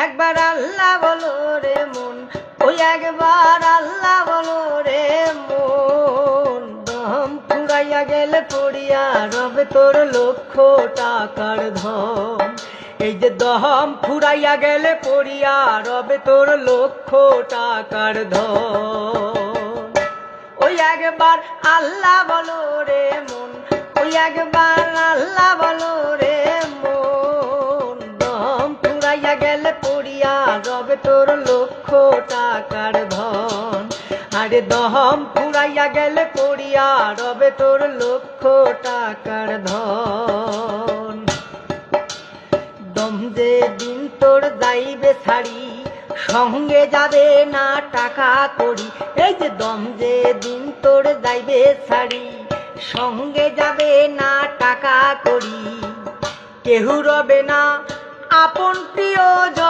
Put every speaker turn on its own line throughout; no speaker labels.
একবার আল্লাহ বলো রে মন, ওই একবার আল্লাহ বলো রে মন। দম ফুরাইয়া গেলে পড়িয়া রবে তোর লক্ষ টাকার ধন। এই যে দম ফুরাইয়া গেলে পড়িয়া রবে তোর লক্ষ টাকার ধন। ওই একবার আল্লাহ বলো রে মন, ওই একবার আল্লাহ বলো রে মন। দম ফুরাইয়া গেলে পড়িয়া রবে তোর লক্ষ টাকার ধন। আরে দম ফুরাইয়া গেলে পড়িয়া রবে তোর লক্ষ টাকার ধন। দম যে দিন তোর যাইবে ছাড়ি, সঙ্গে যাবে না টাকা কড়ি। এই যে দম যে দিন তোর যাইবে ছাড়ি, সঙ্গে যাবে না টাকা কড়ি। কেহ রবে না আপন প্রিয়জন।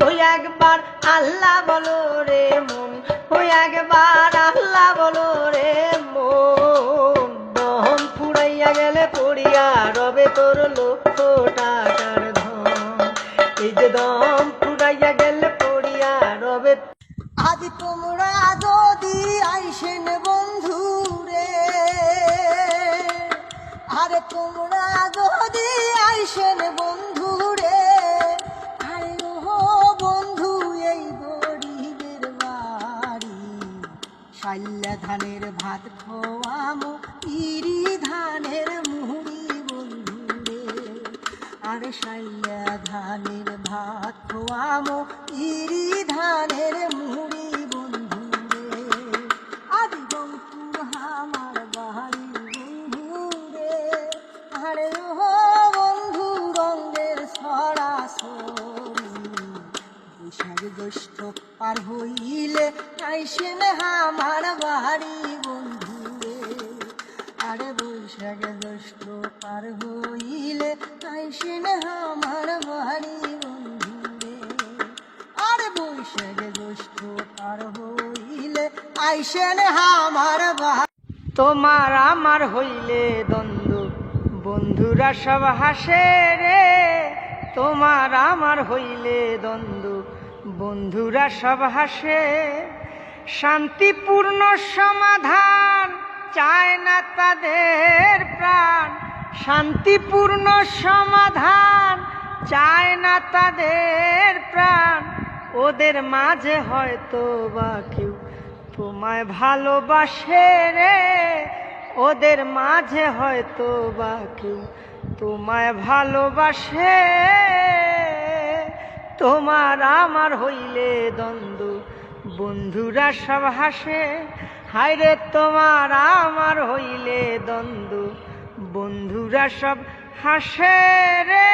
ওই একবার আল্লাহ বলো রে মন, ওই একবার আল্লাহ বলো রে মন। দম ফুরাইয়া গেলে পড়িয়া রবে তোর লক্ষ টাকার ধন। এই যে দম ফুরাইয়া গেলে পড়িয়া রবে।
আদি তোমরা যদি আইসেন বন্ধু রে, আরে তোমরা যদি আইসেন বন্ধু রে, আরে ও বন্ধু এই গরিবের বাড়ি শাইলা ধানের ভাত খোয়ামো ইরি ধানের মুড়ি বন্ধু রে। আরে শাইলা ধানের ভাত খোয়ামো ইরি ধানের মুড়ি বন্ধু রে। আদি বন্ধু আমার বাড়ি বন্ধু রে, আরে ও বন্ধু রঙের সরাসরি বৈশাখ জ্যৈষ্ঠ পার হইলে আইসেন আমার বাড়ি বন্ধু রে। আরে বৈশাখ জ্যৈষ্ঠ পার হইলে আইসেন আমার বাড়ি বন্ধু রে। আরে বৈশাখ জ্যৈষ্ঠ পার হইলে আইসেন আমার বাড়ি।
তোমার আমার হইলে দ্বন্দ্ব, বন্ধুরা সব হাসে রে। তোমার আমার হইলে দ্বন্দ্ব, বন্ধুরা সব হাসে। শান্তিপূর্ণ সমাধান চায় না তাদের প্রাণ। শান্তিপূর্ণ সমাধান চায় না তাদের প্রাণ। ওদের মাঝে হয়তো বা কেউ তোমায় ভালোবাসে রে। ওদের মাঝে হয়তো বা কেউ তোমায় ভালোবাসে। তোমার আমার হইলে দ্বন্দ্ব, বন্ধুরা সব হাসে। হায় রে তোমার আমার হইলে দ্বন্দ্ব, বন্ধুরা সব হাসে রে।